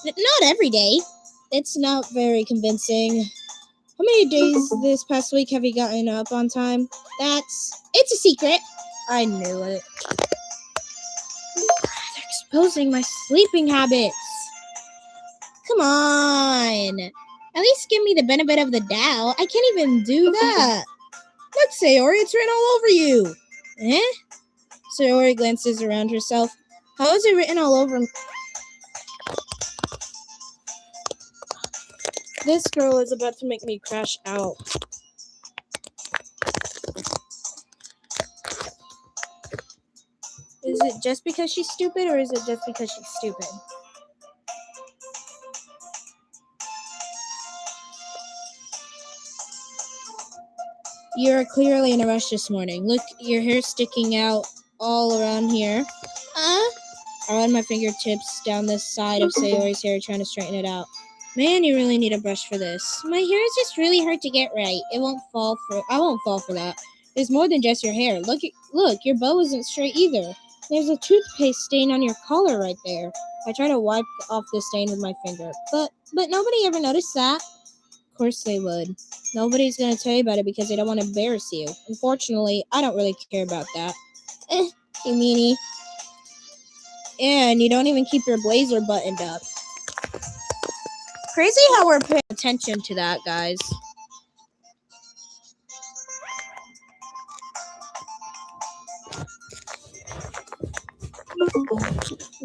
Not every day. It's not very convincing. How many days this past week have you gotten up on time? It's a secret. I knew it. They're exposing my sleeping habits. Come on. At least give me the benefit of the doubt. I can't even do that. Look, Sayori, it's written all over you. Sayori glances around herself. How is it written all over me? This girl is about to make me crash out. Is it just because she's stupid, or is it just because she's stupid? You're clearly in a rush this morning. Look, your hair's sticking out all around here. I run my fingertips down the side of Sayori's hair, trying to straighten it out. Man, you really need a brush for this. My hair is just really hard to get right. I won't fall for that. There's more than just your hair. Look, your bow isn't straight either. There's a toothpaste stain on your collar right there. I try to wipe off the stain with my finger, but nobody ever noticed that. Of course they would. Nobody's gonna tell you about it because they don't want to embarrass you. Unfortunately, I don't really care about that. You meanie. And you don't even keep your blazer buttoned up. Crazy how we're paying Attention to that, guys.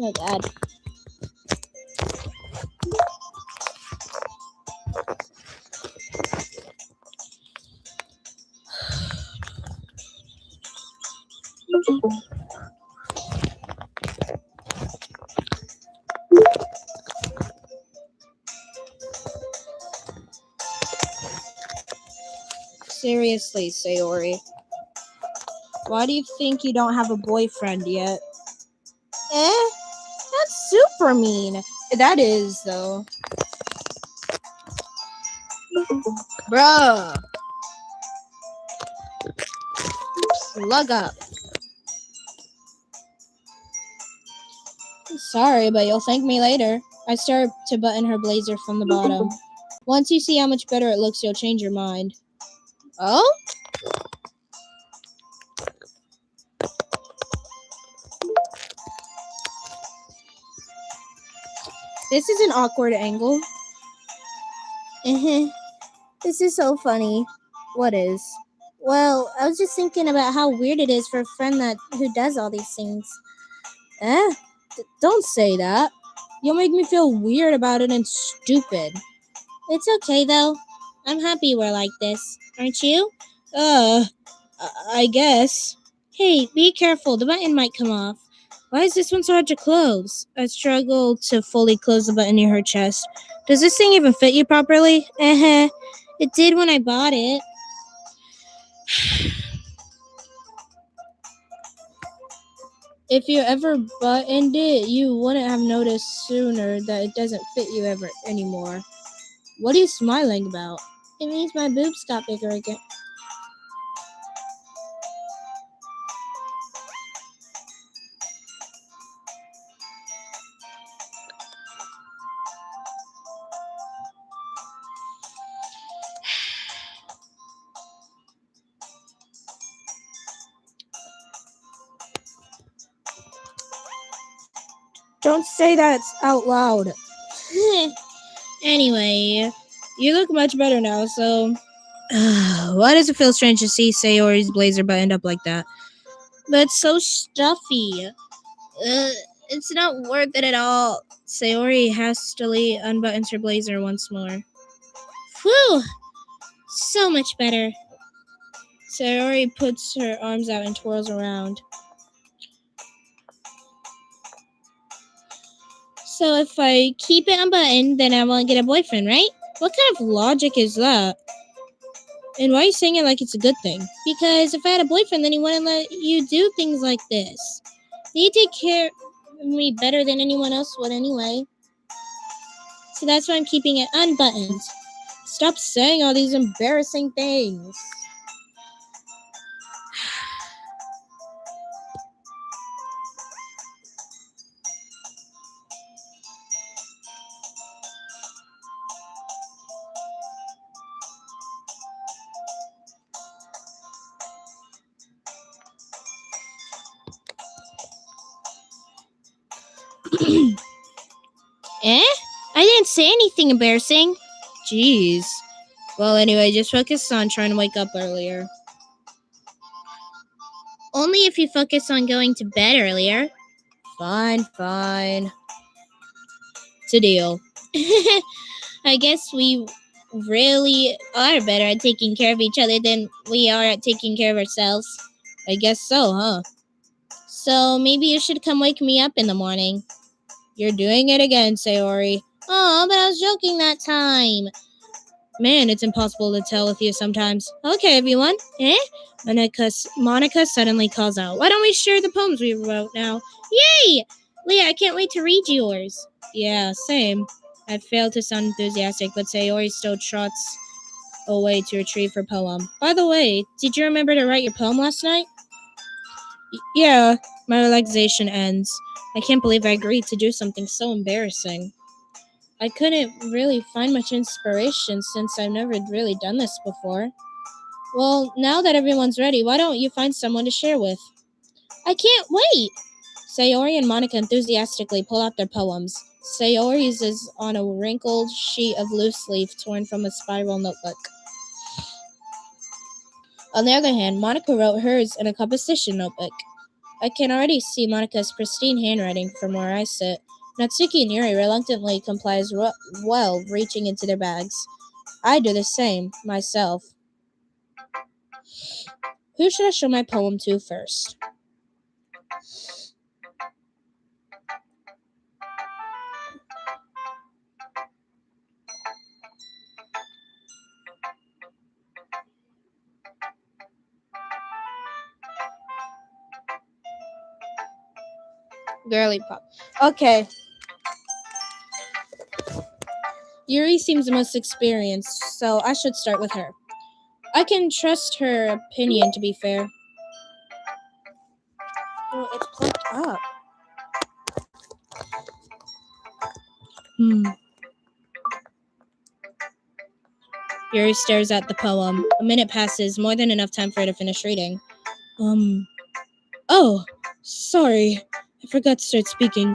Oh God. Seriously, Sayori. Why do you think you don't have a boyfriend yet? That's super mean. That is, though. Bruh. Slug up. Sorry, but you'll thank me later. I start to button her blazer from the bottom. Once you see how much better it looks, you'll change your mind. Oh? This is an awkward angle. This is so funny. What is? Well, I was just thinking about how weird it is for a friend who does all these things. Don't say that. You'll make me feel weird about it and stupid. It's okay, though. I'm happy we're like this. Aren't you? I guess. Hey, be careful. The button might come off. Why is this one so hard to close? I struggle to fully close the button near her chest. Does this thing even fit you properly? It did when I bought it. If you ever buttoned it, you wouldn't have noticed sooner that it doesn't fit you ever anymore. What are you smiling about? It means my boobs got bigger again. Don't say that out loud. Anyway, you look much better now, so... Why does it feel strange to see Sayori's blazer buttoned up like that? but it's so stuffy. It's not worth it at all. Sayori hastily unbuttons her blazer once more. Whew! So much better. Sayori puts her arms out and twirls around. So if I keep it unbuttoned, then I won't get a boyfriend, right? What kind of logic is that? And why are you saying it like it's a good thing? Because if I had a boyfriend, then he wouldn't let you do things like this. You take care of me better than anyone else would anyway. So that's why I'm keeping it unbuttoned. Stop saying all these embarrassing things. Eh? I didn't say anything embarrassing. Jeez. Well, anyway, just focus on trying to wake up earlier. Only if you focus on going to bed earlier. Fine. It's a deal. I guess we really are better at taking care of each other than we are at taking care of ourselves. I guess so, huh? So maybe you should come wake me up in the morning. You're doing it again, Sayori. Oh, but I was joking that time. Man, it's impossible to tell with you sometimes. Okay, everyone. Eh? Monica suddenly calls out. Why don't we share the poems we wrote now? Yay! Leah, I can't wait to read yours. Yeah, same. I failed to sound enthusiastic, but Sayori still trots away to retrieve her poem. By the way, did you remember to write your poem last night? Yeah, my relaxation ends. I can't believe I agreed to do something so embarrassing. I couldn't really find much inspiration since I've never really done this before. Well, now that everyone's ready, why don't you find someone to share with? I can't wait! Sayori and Monica enthusiastically pull out their poems. Sayori's is on a wrinkled sheet of loose leaf torn from a spiral notebook. On the other hand, Monica wrote hers in a composition notebook. I can already see Monica's pristine handwriting from where I sit. Natsuki and Yuri reluctantly complies well, reaching into their bags. I do the same, myself. Who should I show my poem to first? Girly pop. Okay. Yuri seems the most experienced, so I should start with her. I can trust her opinion, to be fair. Oh, it's plugged up. Yuri stares at the poem. A minute passes, more than enough time for her to finish reading. Oh, sorry. I forgot to start speaking.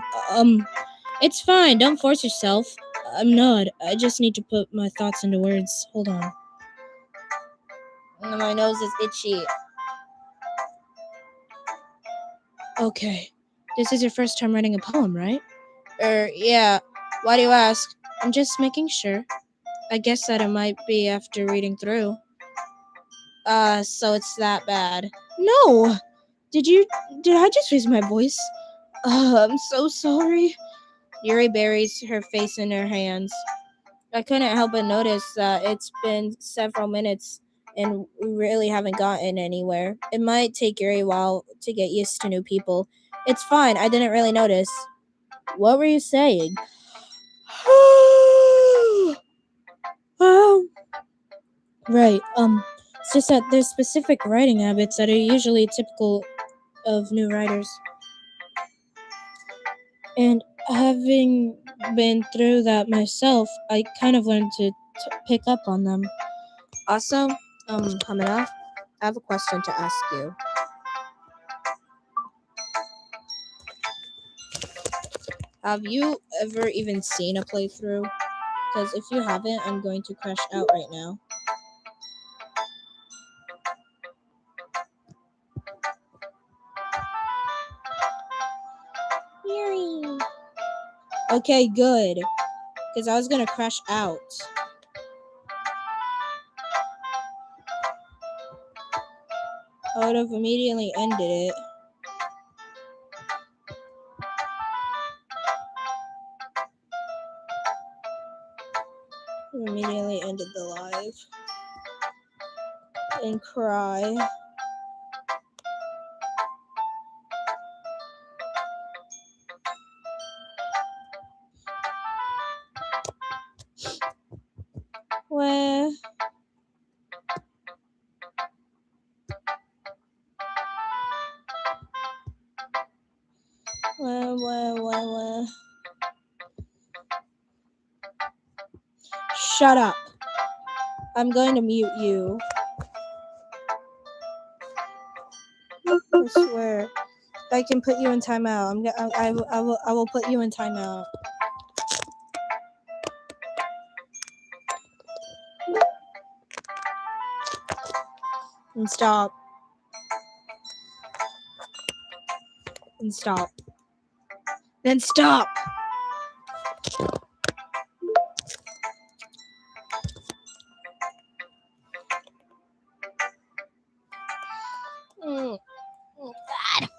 It's fine. Don't force yourself. I'm not. I just need to put my thoughts into words. Hold on. My nose is itchy. Okay. This is your first time writing a poem, right? Yeah. Why do you ask? I'm just making sure. I guess that it might be after reading through. So it's that bad. No! Did I just raise my voice? I'm so sorry. Yuri buries her face in her hands. I couldn't help but notice that it's been several minutes and we really haven't gotten anywhere. It might take Yuri a while to get used to new people. It's fine, I didn't really notice. What were you saying? Right, it's just that there's specific writing habits that are usually typical of new writers. And having been through that myself, I kind of learned to pick up on them. Also, Hamina, I have a question to ask you. Have you ever even seen a playthrough? Because if you haven't, I'm going to crash out right now. Yuri. Okay, good. Because I was going to crash out. I would have immediately ended it. Immediately ended the live. and cry. Where? Shut up. I'm going to mute you. I swear. I can put you in timeout. I will put you in timeout. And stop. And stop. Then stop. Oh, God.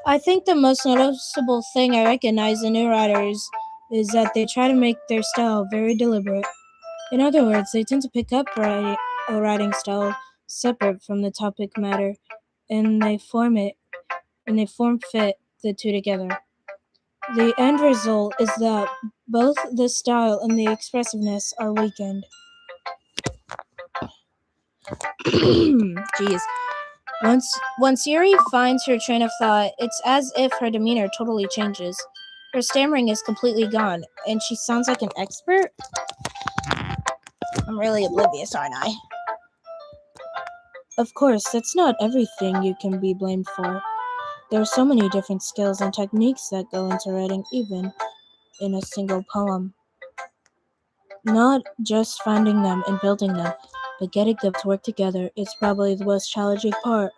I think the most noticeable thing I recognize in new writers is that they try to make their style very deliberate. In other words, they tend to pick up a writing style separate from the topic matter, and they form fit the two together. The end result is that both the style and the expressiveness are weakened. Jeez. Once Yuri finds her train of thought, it's as if her demeanor totally changes. Her stammering is completely gone, and she sounds like an expert. I'm really oblivious, aren't I? Of course, that's not everything you can be blamed for. There are so many different skills and techniques that go into writing, even in a single poem. Not just finding them and building them, but getting them to work together is probably the most challenging part.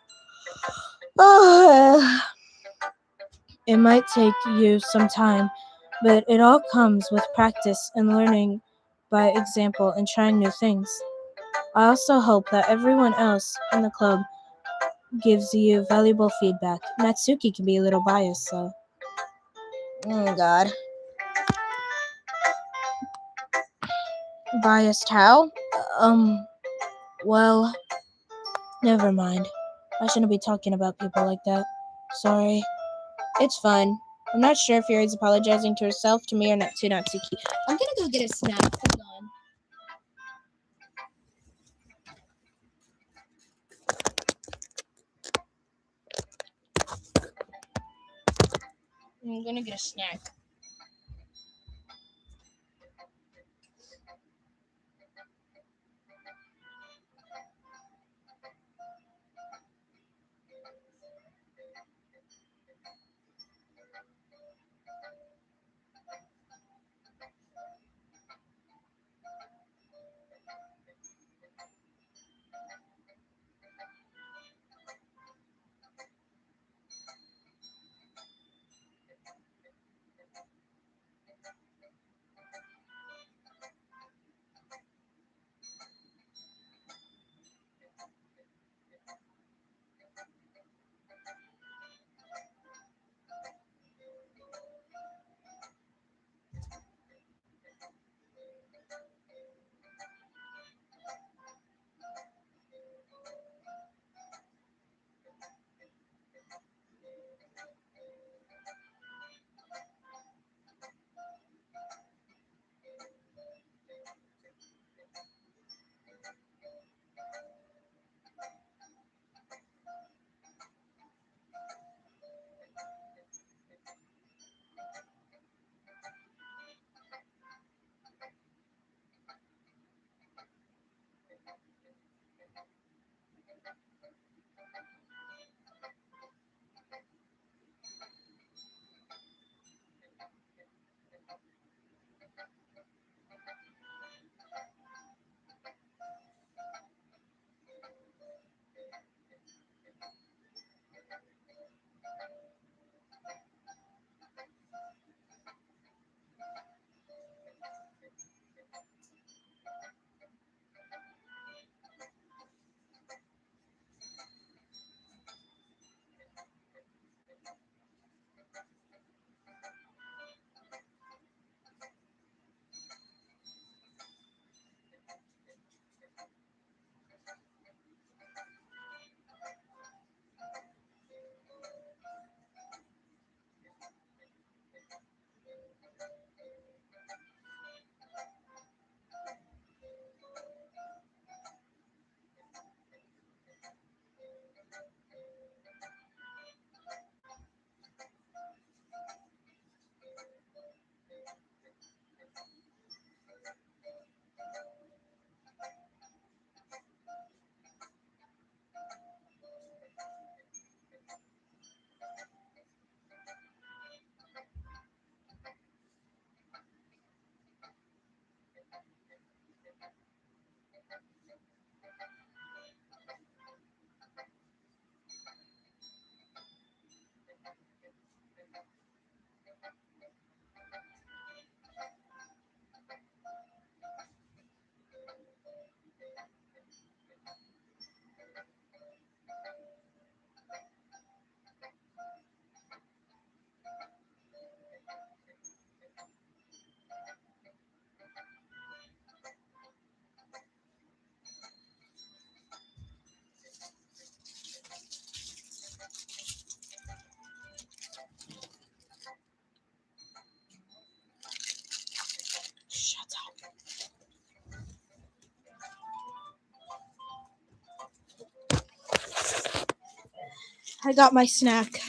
It might take you some time, but it all comes with practice and learning by example and trying new things. I also hope that everyone else in the club gives you valuable feedback. Natsuki can be a little biased, so. Oh, God. Biased how? Well, never mind. I shouldn't be talking about people like that. Sorry. It's fine. I'm not sure if Yuri's apologizing to herself, to me, or not to Natsuki. I'm gonna go get a snack. Hold on. I'm gonna get a snack. I got my snack.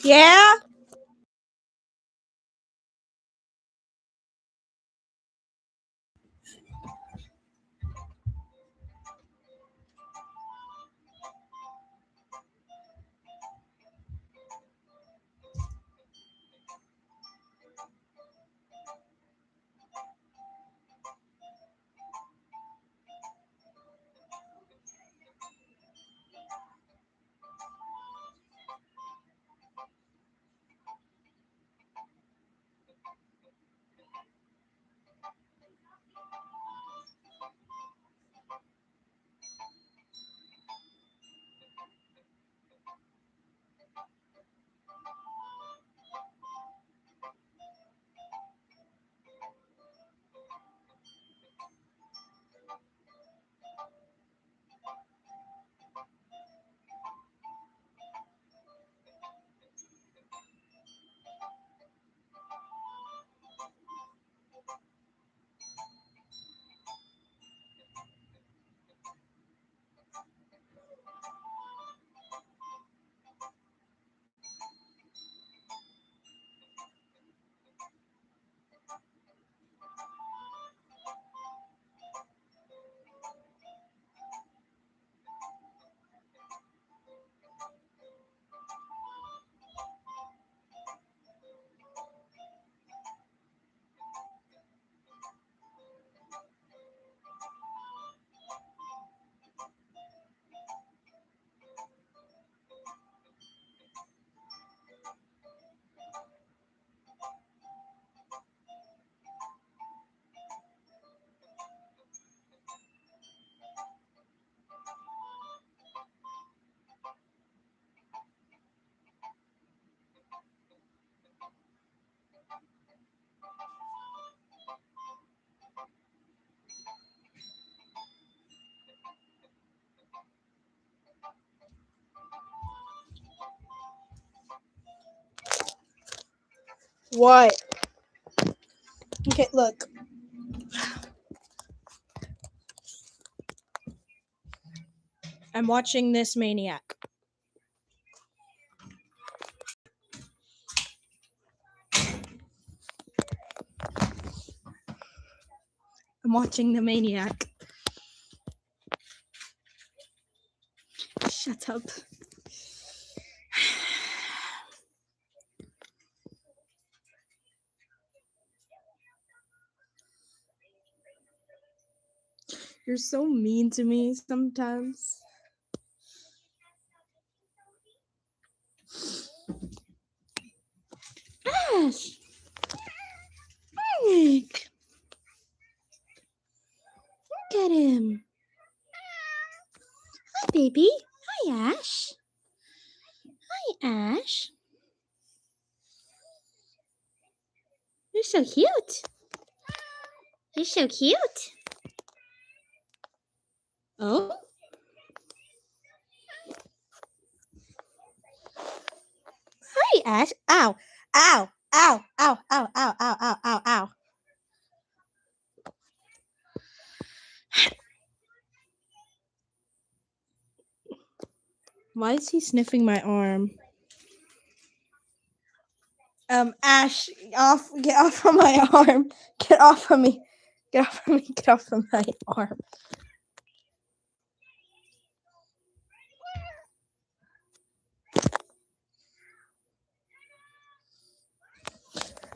Yeah? What? Okay, look. I'm watching this maniac. I'm watching the maniac. Shut up. You're so mean to me sometimes. Ash! Nick! Look at him. Hi, baby. Hi, Ash. Hi, Ash. You're so cute. You're so cute. Oh? Hi, Ash. Ow. Ow. Ow. Ow. Ow. Ow. Ow. Ow. Ow. Ow. Why is he sniffing my arm? Ash, get off of my arm. Get off of me. Get off of me. Get off of my arm.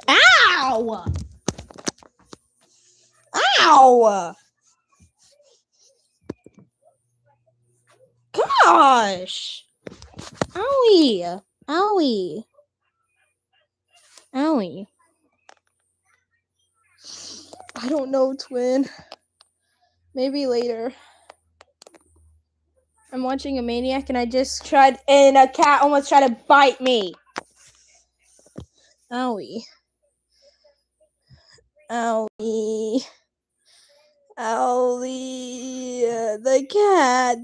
Ow! Ow! Gosh! Owie! Owie! Owie. I don't know, twin. Maybe later. I'm watching a maniac and I just tried, and a cat almost tried to bite me. Owie. Owie. Owie. The cat.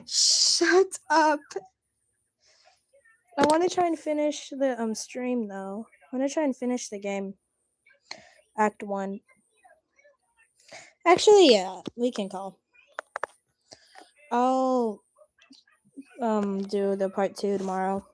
Shut up. I want to try and finish the stream though. I want to try and finish the game. Act 1. Actually, yeah, we can call. Oh, do the part 2 tomorrow.